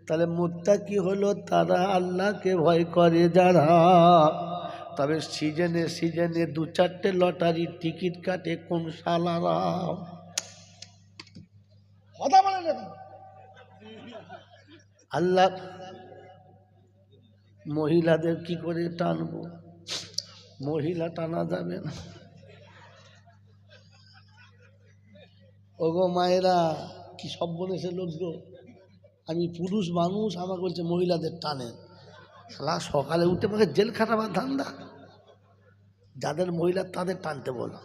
তাহলে মুত্তাকি হলো তারা আল্লাহকে ভয় করে যারা। তবে সিজনে সিজনে 2-4টে লটারির টিকিট কাটে কোন শালারা? কথা বলে না আল্লাহ। মহিলাদের কি করে টানবো? মহিলা টানা যাবে না। ওগো মায়েরা, কি সব বলেছে লোক গো। আমি পুরুষ মানুষ, আমাকে বলছে মহিলাদের টানেন। শালা সকালে উঠে আমাকে জেল খাটাবার ধান্দা। যাদের মহিলা তাদের টানতে বলো।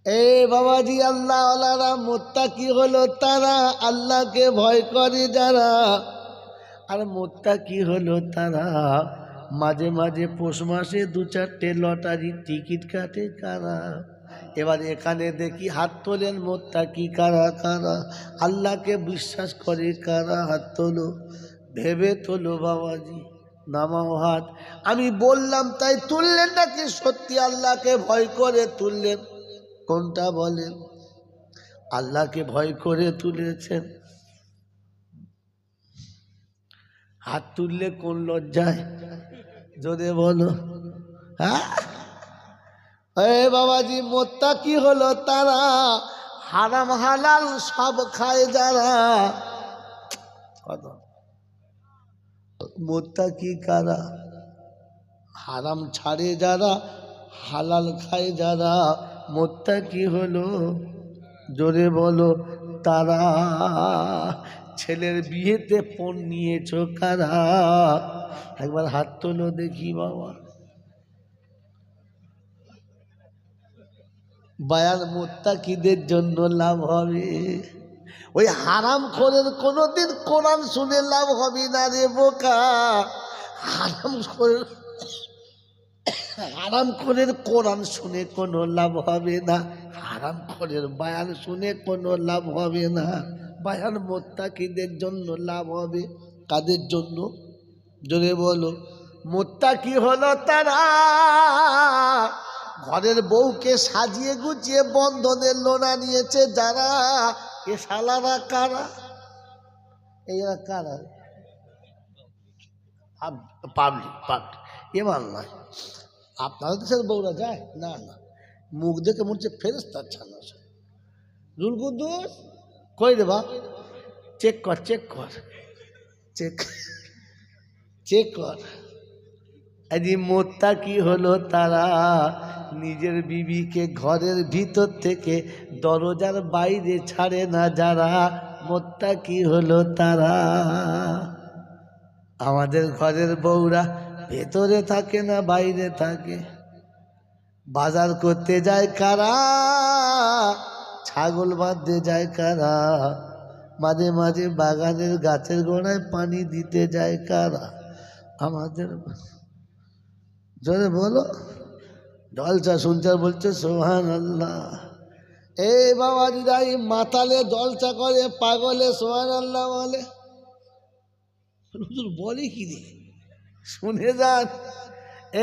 এ বাবাজি, আল্লাহ ওয়ালারা মুত্তাকি হলো তারা আল্লাহকে ভয় করে যারা। আর মুত্তাকি হলো তারা মাঝে মাঝে পৌষ মাসে 2-4টে লটারির টিকিট কাটে কারা? এবার এখানে দেখি হাত তোলেন মুত্তাকি কারা কারা, আল্লাহকে বিশ্বাস করে কারা? হাত তোলো, ভেবে তোলো বাবাজি, নামাও হাত। আমি বললাম তাই তুললেন নাকি সত্যি আল্লাহকে ভয় করে তুললেন? কোনটা বলেন? আল্লাহকে ভয় করে তুলেছেন? হাত তুললে কোন লজ্জায়? যদি বলো। হ্যাঁ বাবাজি, মুত্তাকি হলো তারা হারাম হালাল সব খায় যারা। কথা, মুত্তাকি কারা? হারাম ছাড়ে যারা, হালাল খায় যারা। মুত্তাকি হলো, জোরে বলো, তারা। ছেলের বিয়েতে পণ নিয়েছো কারা? একবার হাত তোলো দেখি বাবা। বায়ান মুত্তাকিদের জন্য লাভ হবে। ওই হারাম খোরের কোনোদিন কোরআন শুনে লাভ হবে না রে বোকা। হারাম খোরের কোরআন শুনে কোনো লাভ হবে না। হারাম খোরের বায়ান শুনে কোনো লাভ হবে না। বায়ান মুত্তাকিদের জন্য লাভ হবে। কাদের জন্য? জোরে বলো। মুত্তাকি হলো তারা ঘরের বউকে সাজিয়ে গুছিয়ে বন্ধনের লোনা নিয়েছে যারা। এ শালারা কারা? এরা কারা? পাবলিক এবার নয়। আপনাদের দেশের বউরা যায় না? না, মুখ দেখে মনে হচ্ছে ফেরেশতার ছানা। রুল কুদ্দুস কই রে বা? চেক কর চেক কর চেক চেক কর। আরে মুত্তাকি হলো তারা নিজের বিবিকে ঘরের ভিতর থেকে দরজার বাইরে ছাড়ে না যারা। মুত্তাকি হলো তারা। আমাদের ঘরের বউরা ভেতরে থাকে না বাইরে থাকে। বাজার করতে যায় কারা? ছাগল বাঁধতে যায় কারা? মাঝে মাঝে বাগানের গাছের গোড়ায় পানি দিতে যায় কারা? আমাদের। জোরে বলো। জলসা শুনছে বলছে সুবহানাল্লাহ। এই বাবাজিরা এই মাতালে জলসা করে, পাগলে সুবহানাল্লাহ বলে। বলে কি রে? শুনে যান।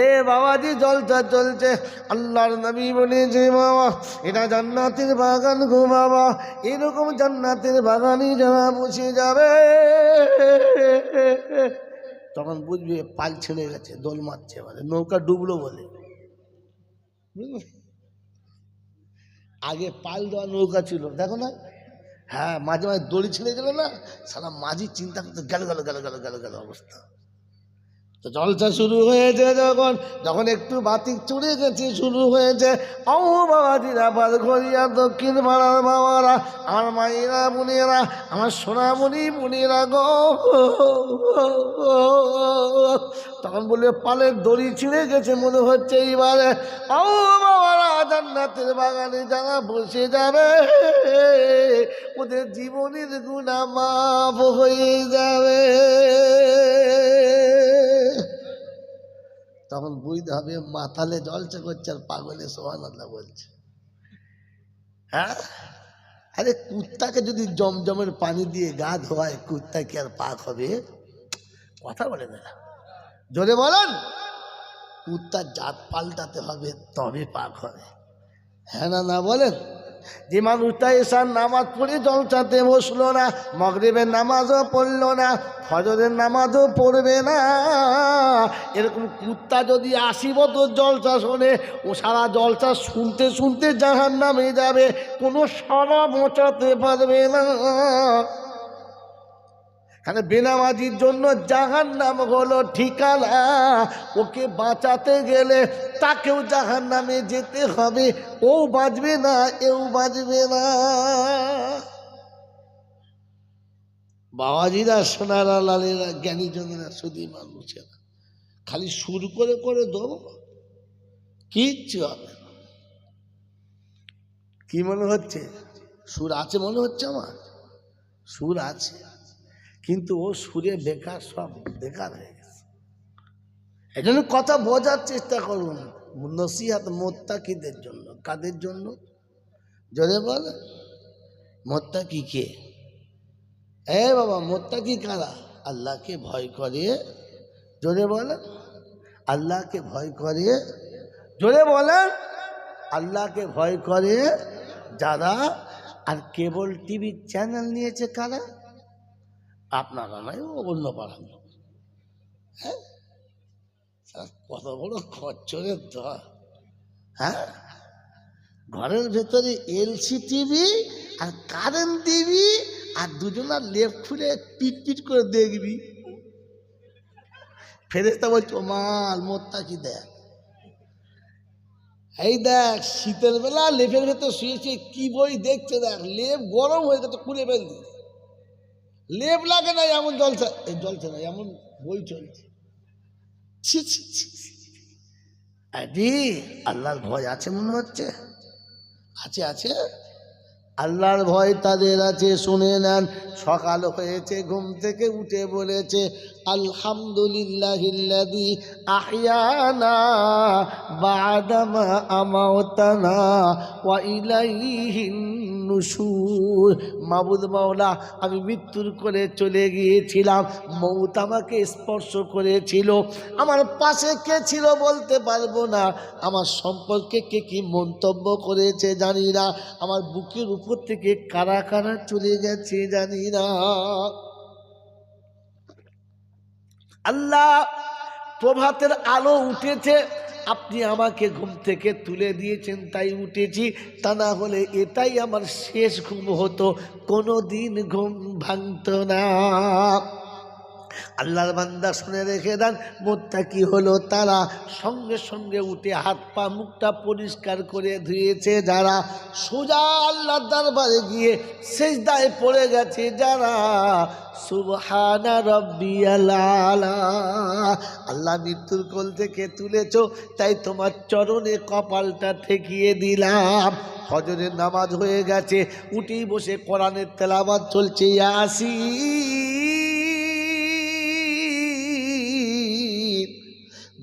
এ বাবাজি জলসা চলছে। আল্লাহর নবী বলেছে বাবা, এটা জান্নাতের বাগান গো বাবা। এরকম জান্নাতের বাগানই যারা বসে যাবে তখন বুঝবে পাল ছেড়ে গেছে, দোল মারছে, মানে নৌকা ডুবলো বলে। আগে পাল দেওয়া নৌকা ছিল, দেখো না? হ্যাঁ, মাঝে মাঝে দড়ি ছেড়ে গেল না, সারা মাঝি চিন্তা করতে গেল গেল গেল গেল গেল গেল অবস্থা। তো জলসা শুরু হয়েছে যখন, যখন একটু বাতিক চড়ে গেছে, শুরু হয়েছে। ও বাবাজিরা, বাদঘরিয়া দক্ষিণ পাড়ার বাবারা, আমার মায়েরা বোনেরা, আমার সোনামণি বোনেরা গো, তখন বলবে পালের দড়ি ছিঁড়ে গেছে, মনে হচ্ছে এইবারে ও বাবারা জান্নাতের বাগানে যারা বসে যাবে ওদের জীবনের গুনাহ মাফ হয়ে যাবে। তখন বুঝতে হবে মাতালে জলসা করছে আর পাগলে সুবহানাল্লাহ বলছে। হ্যাঁ, আরে কুত্তাকে যদি জমজমের পানি দিয়ে গা ধোয়ায়, কুত্তা কি আর পাক হবে? কথা বলে না, জোরে বলেন। কুত্তার জাত পাল্টাতে হবে তবে পাক হবে। হ্যাঁ না না বলেন। যে মানুষটা এশার নামাজ পড়ে জলসাতে বসলো না, মাগরিবের নামাজও পড়লো না, ফজরের নামাজও পড়বে না, এরকম কুত্তা যদি 80 বছর জলসা শোনে, ও সারা জলসা শুনতে শুনতে জাহান্নামে যাবে, কোনো সারা মোচাতে পারবে না। কারণ বেনামাজির জন্য জাহান্নাম হলো ঠিকানা। ওকে বাঁচাতে গেলে তাকেও জাহান্নামে যেতে হবে, ও বাঁচবে না, এও বাঁচবে না। বাবাজিরা, সোনারা, লালেরা, জ্ঞানীজনেরা, শুধু মানুষেরা খালি সুর করে করে দেবো, কিচ্ছু হবে না। কি মনে হচ্ছে? সুর আছে মনে হচ্ছে আমার? সুর আছে, কিন্তু ও সুরে বেকার, সব বেকার হয়ে গেছে। এই জন্য কথা বোঝার চেষ্টা করুন। নসিহাত মোত্তাকিদের জন্য। কাদের জন্য? জোরে বল, মোত্তাকি কে? এ বাবা, মোত্তাকি কারা? আল্লাহকে ভয় করে, জোরে বলেন, আল্লাহকে ভয় করে, জোরে বলেন, আল্লাহকে ভয় করে যারা। আর কেবল টিভি চ্যানেল নিয়েছে কারা? আপনারা নয়, ও অন্য পাড়ার লোক। হ্যাঁ, কত বড় খচ্চরের দল। হ্যাঁ, ঘরের ভেতরে এলসি টিভি আর কারেন্ট টিভি, আর দুজনার লেপ খুলে পিট পিট করে দেখবি। ফেরেশতা বলছো মাল মোত্তাকি দেখ, এই দেখ শীতের বেলা লেপের ভেতর শুয়েছে, কি বই দেখছে দেখ, লেপ গরম হয়ে গেছে, খুলে ফেলবি। লেপ লাগে না এমন জলসা, এই জলসা না এমন বই চলছে। ছি ছি ছি, আরে আল্লাহর ভয় আছে মনে হচ্ছে? আছে, আছে, আল্লাহর ভয় তাদের আছে। শুনে নেন, সকাল হয়েছে, ঘুম থেকে উঠে বলেছে আলহামদুলিল্লাহিল্লাযী আহইয়ানা বা'দা মা আমাতানা ওয়া ইলাইহিন নুশুর। মাবুদ মাওলা, আমি মৃত্যুর করে চলে গিয়েছিলাম, মৌত আমাকে স্পর্শ করেছিল, আমার পাশে কে ছিল বলতে পারবো না, আমার সম্পর্কে কে কি মন্তব্য করেছে জানি না, আমার বুকের উপর থেকে কারা কারা চলে গেছে জানি না। আল্লাহ, প্রভাতের আলো উঠেছে, আপনি আমাকে ঘুম থেকে তুলে দিয়েছেন তাই উঠেছি, তা না হলে এটাই আমার শেষ ঘুম হতো, কোনো দিন ঘুম ভাঙতো না। আল্লাহর বান্দা শুনে রেখে দেন, মুত্তাকি হলো তারা সঙ্গে সঙ্গে উঠে হাত পা মুখটা পরিষ্কার করে ধুয়েছে যারা, সোজা আল্লাহর দরবারে গিয়ে সিজদায় পড়ে গেছে যারা, সুবহানা রাব্বিয়াল আলা। আল্লাহ মৃত্যুর কোল থেকে তুলেছো, তাই তোমার চরণে কপালটা ঠেকিয়ে দিলাম। ফজরের নামাজ হয়ে গেছে, উঠেই বসে কোরআনের তেলাওয়াত চলছে, ইয়াসিন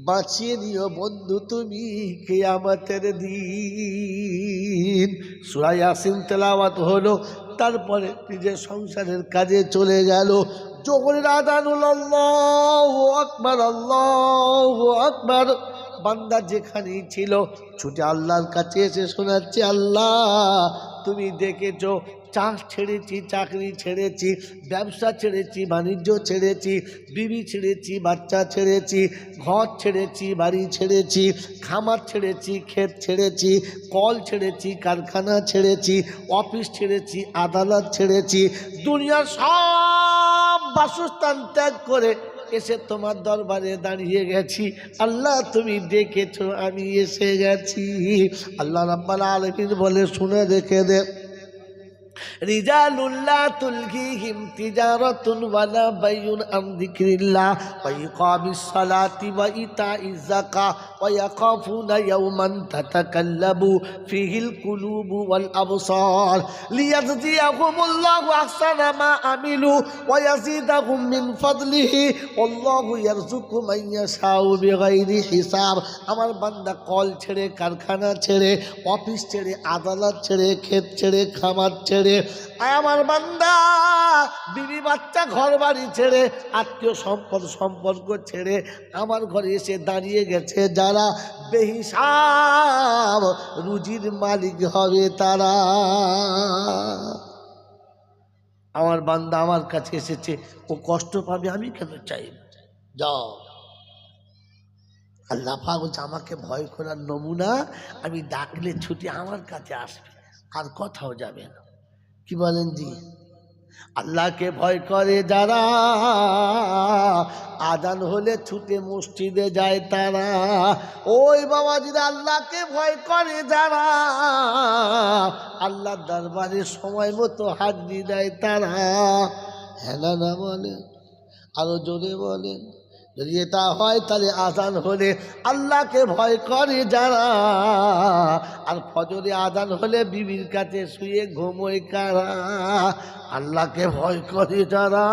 বাঁচিয়ে নিও বন্ধু তুমি কিয়ামতের দিন। সূরা ইয়াসিন তেলাওয়াত হলো, তারপরে নিজের সংসারের কাজে চলে গেল। জোহরের আযান হলো, আল্লাহু আকবার, আল্লাহু আকবার। বান্দা যেখানেই ছিল ছুটে আল্লাহর কাছে এসে শোনাচ্ছে, আল্লাহ তুমি দেখেছো, চাষ ছেড়েছি, চাকরি ছেড়েছি, ব্যবসা ছেড়েছি, বাণিজ্য ছেড়েছি, বিবি ছেড়েছি, বাচ্চা ছেড়েছি, ঘর ছেড়েছি, বাড়ি ছেড়েছি, খামার ছেড়েছি, ক্ষেত ছেড়েছি, কল ছেড়েছি, কারখানা ছেড়েছি, অফিস ছেড়েছি, আদালত ছেড়েছি, দুনিয়ার সব বাসস্থান ত্যাগ করে এসে তোমার দরবারে দাঁড়িয়ে গেছি। আল্লাহ তুমি ডেকেছো, আমি এসে গেছি। আল্লাহ রাব্বুল আলামিন বলে, শুনে রেখে দে, রিজালুল্লাহ তুলহিহিম তিজারাতুন ওয়ালা বাইউন আন যিকরিল্লাহ ওয়া ইকামিস সালাতি ওয়া ইতাইজ যাকাহ ওয়া ইয়াখাফুনা ইয়াওমান তাতাকাল্লাবু ফিহিল কুলুবু ওয়াল আবসার লিয়াজজিয়াহুমুল্লাহু আহসানা মা আমিলু ওয়া ইয়াজিদাহুম মিন ফাদলিহি আল্লাহু ইয়ারযুকু মান ইয়াশাউ বিগাইরি হিসাব। আমার বান্দা কল ছেড়ে, কারখানা ছেড়ে, অফিস ছেড়ে, আদালত ছেড়ে, ক্ষেত ছেড়ে, খামার ছেড়ে, ছেড়ে, আমার বান্দা বিবি বাচ্চা ঘর বাড়ি ছেড়ে, আত্মীয় সম্পর্ক ছেড়ে আমার ঘরে এসে দাঁড়িয়ে গেছে যারা বেহিসাব রুজির মালিক হবে তারা। আমার বান্দা আমার কাছে এসেছে, ও কষ্ট পাবে আমি কেন চাই? যাও, আল্লাহ পাক বলছে আমাকে ভয় করার নমুনা, আমি ডাকলে ছুটি আমার কাছে আসবে, আর কোথাও যাবে না। কি বলেন জি? আল্লাহকে ভয় করে যারা আজান হলে ছুটে মসজিদে যায় তারা। ওই বাবাজিরা আল্লাহকে ভয় করে যারা আল্লাহর দরবারে সময় মতো হাজিরি দেয় তারা। হ্যাঁ না বলেন, আরো জোরে বলেন। যদি এটা হয় তাহলে আজান হলে আল্লাহকে ভয় করে যারা, আর ফজরে আজান হলে বিবির কাছে শুয়ে ঘুমোয় কারা। আল্লাহকে ভয় করে যারা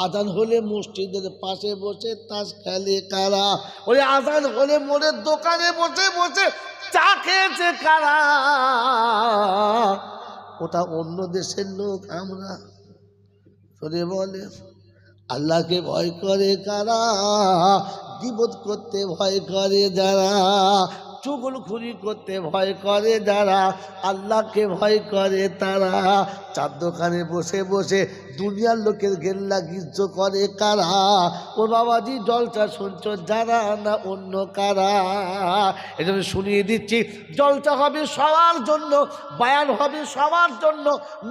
আজান হলে মসজিদের পাশে বসে তাস খেলে কারা। ওই আজান হলে মোড়ের দোকানে বসে বসে চা খেয়েছে কারা। ওটা অন্য দেশের লোক, আমরা চলে বলে। আল্লাহকে ভয় করে কারা? গীবত করতে ভয় করে যারা, চুগলখুরি করতে ভয় করে যারা, আল্লাহকে ভয় করে তারা। চার দোকানে বসে বসে দুনিয়ার লোকের গেল্লা গিজ্জ করে কারা? ও বাবাজি জলসা শুনছ যারা না অন্য কারা? এজন্য শুনিয়ে দিচ্ছি, জলসা হবে সবার জন্য, বায়ান হবে সবার জন্য,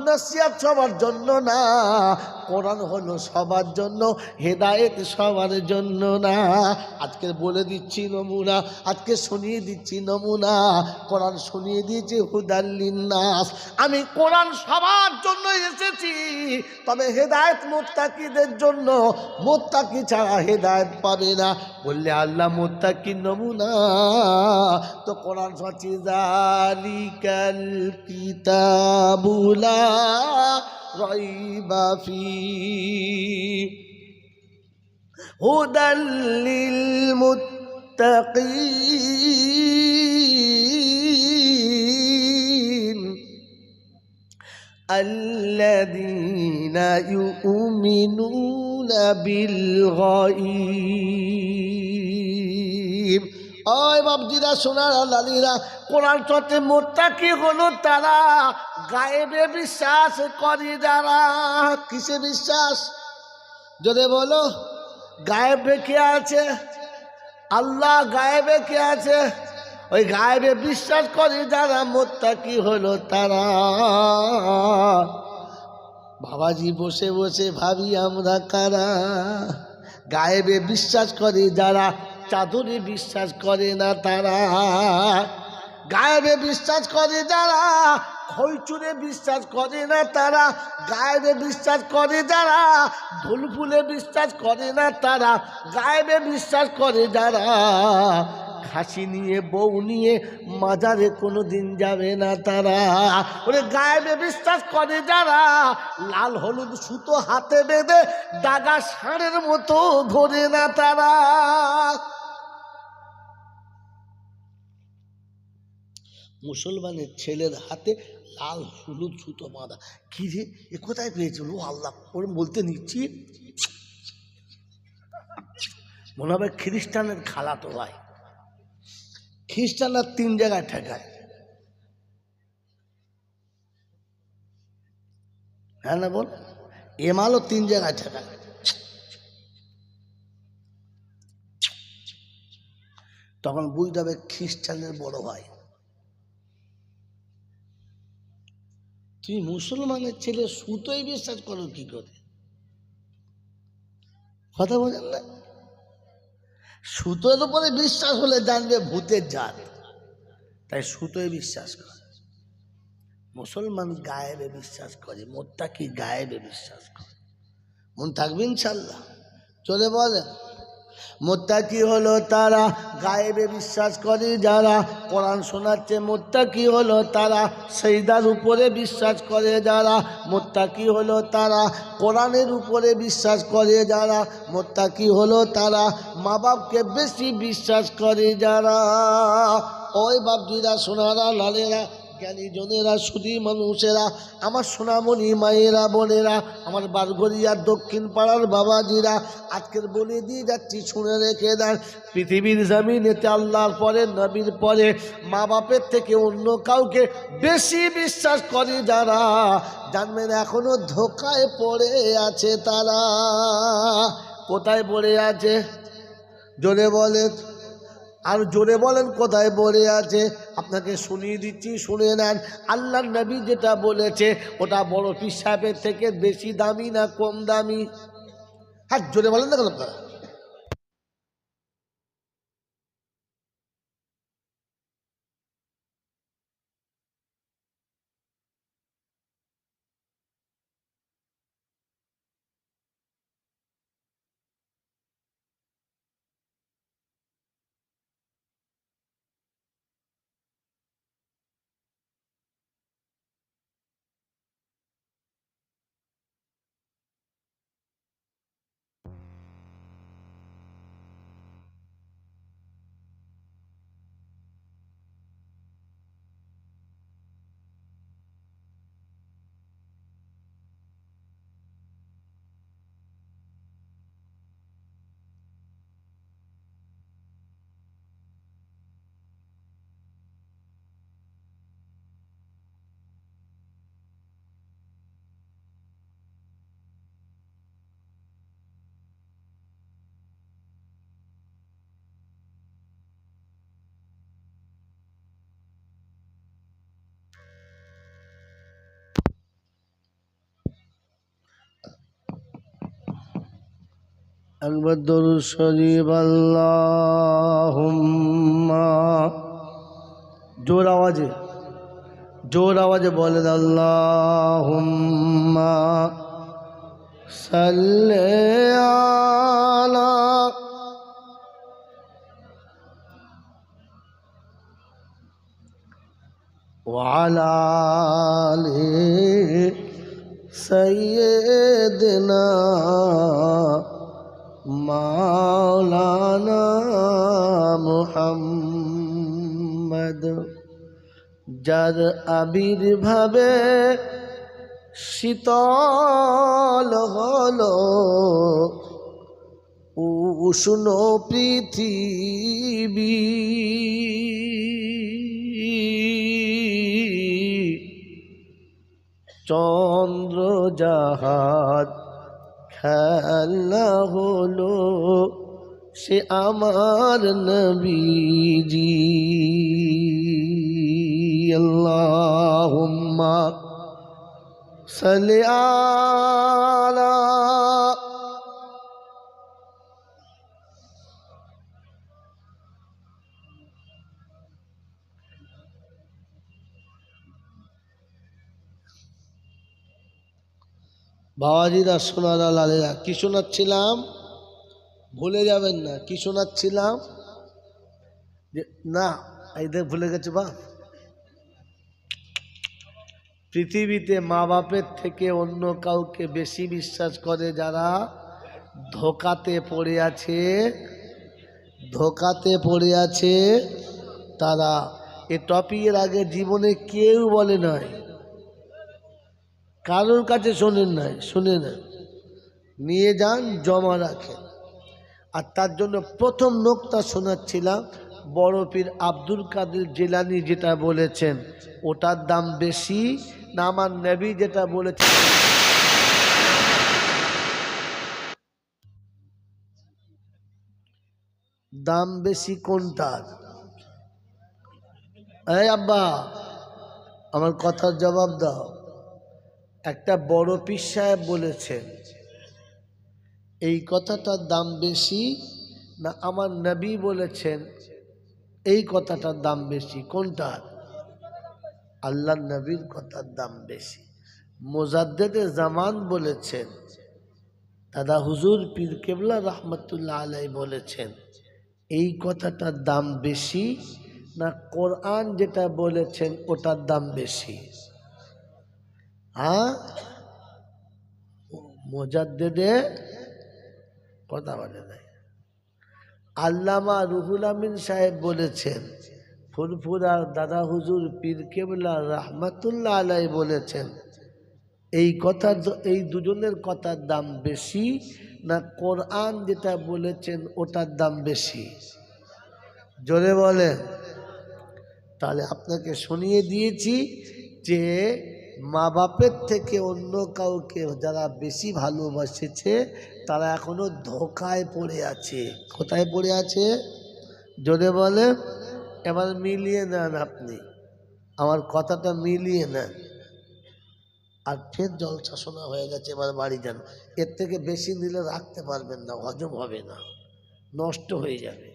নসিহত সবার জন্য না। কোরআন হলো সবার জন্য, হেদায়েত সবার জন্য না। আজকে বলে দিচ্ছি নমুনা, আজকে শুনিয়ে দিচ্ছি নমুনা। কোরআন শুনিয়ে দিয়েছি হুদাল লিন্নাস। আমি কোরআন সবার জন্য এসেছি, তবে হেদায়েত মুত্তাকিদের জন্য। মুত্তাকি ছাড়া হেদায়েত পাবে না। বললে আল্লাহ মুত্তাকি নমুনা, তো কোরআন সচি যালিকাল কিতাবুলা রাইবা ফীহি হুদাল লিল মুত্তাকিন আল্লাযীনা ইউমিনুনা বিল গায়ব। ওই বাপজিরা, সোনার লালীরা, কোরআন চর্চে মুত্তাকি হলো তারা গায়েবে বিশ্বাস করে যারা। কিসে বিশ্বাস? যদি বলো গায়েবে কে আছে? আল্লাহ গায়েবে কে আছে? ওই গায়েবে বিশ্বাস করে যারা মুত্তাকি হলো তারা। বাবাজি বসে বসে ভাবি আমরা কারা? গায়েবে বিশ্বাস করে যারা, চাদরে বিশ্বাস করে না তারা। গায়েবে বিশ্বাস করে যারা, খৈচুরে বিশ্বাস করে না তারা। গায়েবে বিশ্বাস করে যারা, ধুলফুলে বিশ্বাস করে না তারা। গায়েবে বিশ্বাস করে যারা, হাসি নিয়ে বউ নিয়ে মাজারে কোনো দিন যাবে না তারা। ওরে গায়েবে বিশ্বাস করে যারা, লাল হলুদ সুতো হাতে বেঁধে দাগা ষাঁড়ের মতো ঘোরে না তারা। মুসলমানের ছেলের হাতে লাল হলুদ সুতো বাঁধা, কি রে এ কোথায় পেয়েছিল? আল্লাহ ওর বলতে নিচ্ছি, মনে হবে খ্রিস্টানের খালাতো ভাই। খ্রিস্টানরা 3 জায়গায় ঠেকায়। হ্যাঁ না বল, এমালও 3 জায়গায় ঠেকায়। তখন বুঝতে হবে খ্রিস্টানের বড় ভাই। তুমি মুসলমানের ছেলে সুতোই বিশ্বাস করো কি করে? কথা বলেন না? সুতোর উপরে বিশ্বাস হলে জানবে ভূতের জাত, তাই সুতোয় বিশ্বাস করে। মুসলমান গায়েবে বিশ্বাস করে, মুত্তাকি গায়েবে বিশ্বাস করে। মন থাকবে ইনশাল্লাহ। চলে বলেন, মুত্তাকি হলো তারা গায়েবে বিশ্বাস করে যারা। কোরআন শোনাচ্ছে মুত্তাকি হলো তারা সিজদার উপরে বিশ্বাস করে যারা। মুত্তাকি হলো তারা কোরআনের উপরে বিশ্বাস করে যারা। মুত্তাকি হলো তারা মা বাপকে বেশি বিশ্বাস করে যারা। ওই বাপজিরা, সোনারা, লালেরা, জ্ঞানী জনেরা, সুধী মানুষেরা, আমার সোনামণি মায়েরা, বোনেরা, আমার বারঘরিয়ার দক্ষিণ পাড়ার বাবাজিরা, আজকের বলে দিয়ে যাচ্ছি, শুনে রেখে দেন। পৃথিবীর জমিনেতে আল্লাহর পরে, নবীর পরে, মা বাপের থেকে অন্য কাউকে বেশি বিশ্বাস করে যারা, জানবেন এখনো ধোকায় পড়ে আছে তারা। কোথায় পড়ে আছে? জোরে বলেন, আর জোরে বলেন কোথায় পড়ে আছে? আপনাকে শুনিয়ে দিচ্ছি, শুনে নেন। আল্লাহর নবী যেটা বলেছে ওটা বড় পীর সাহেবের থেকে বেশি দামি না কম দামি? হ্যাঁ, জোরে বলেন না কেন আপনারা? একবার দরুদ শরীফ আল্লাহুম্মা, জোর আওয়াজে, জোর আওয়াজে বলেন আল্লাহুম্মা সাল্লি আলা ওয়া আলা আলি সাইয়্যিদিনা মাওলানা মুহাম্মদ। যার আবির্ভাবে শীতল হলো উষ্ণ পৃথিবী, চন্দ্র জাহাজ খেলা হলো সে আমার নবীজি। আল্লাহুম্মা সাল্লি আলা বাবাজিরা, সোনারা, লালেরা, কি শোনাচ্ছিলাম? ভুলে যাবেন না, কি শোনাচ্ছিলাম? যে না, এদের ভুলে গেছে বা, পৃথিবীতে মা বাপের থেকে অন্য কাউকে বেশি বিশ্বাস করে যারা, ধোকাতে পড়ে আছে, ধোকাতে পড়ে আছে তারা। এ টপিকের আগে জীবনে কেউ বলে নয়, কারোর কাছে শোনেন নাই, শুনে নেন, নিয়ে যান, জমা রাখেন। আর তার জন্য প্রথম নোকতা শোনাচ্ছিলাম, বড় পীর আব্দুল কাদের জিলানী যেটা বলেছেন ওটার দাম বেশি না আমার নবী যেটা বলেছেন? দাম বেশি কোনটার? এই আব্বা, আমার কথার জবাব দাও। একটা বড় পীর সাহেব বলেছেন, এই কথাটার দাম বেশি না আমার নবী বলেছেন এই কথাটার দাম বেশি? কোনটার? আল্লাহ নবীর কথার দাম বেশি। মুজাদ্দেদে জামান বলেছেন, দাদা হুজুর পীর কেবলা রহমতুল্লাহ আলাই বলেছেন, এই কথাটার দাম বেশি না কোরআন যেটা বলেছেন ওটার দাম বেশি? হ্যাঁ, মুজাদ্দেদে কথা বলে নাই। আল্লামা রুহুল আমিন সাহেব বলেছেন, ফুরফুরার দাদা হুজুর পীর কেবলা রাহমাতুল্লাহ আলাই বলেছেন, এই দুজনের কথার দাম বেশি না কোরআন যেটা বলেছেন ওটার দাম বেশি? জোরে বলেন। তাহলে আপনাকে শুনিয়ে দিয়েছি যে মা বাপের থেকে অন্য কাউকে যারা বেশি ভালোবাসেছে তারা এখনো ধোঁকায় পড়ে আছে। কোথায় পড়ে আছে? জোরে বলে। এবার মিলিয়ে নেন, আপনি আমার কথাটা মিলিয়ে নেন। আর ফের জলসা শোনা হয়ে গেছে, এবার বাড়ি যান। এর থেকে বেশি নিলে রাখতে পারবেন না, হজম হবে না, নষ্ট হয়ে যাবে।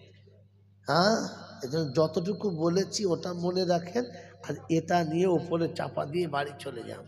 হ্যাঁ, এজন্য যতটুকু বলেছি ওটা মনে রাখেন, আর এটা নিয়ে উপরে চাপা দিয়ে বাড়ি চলে যান।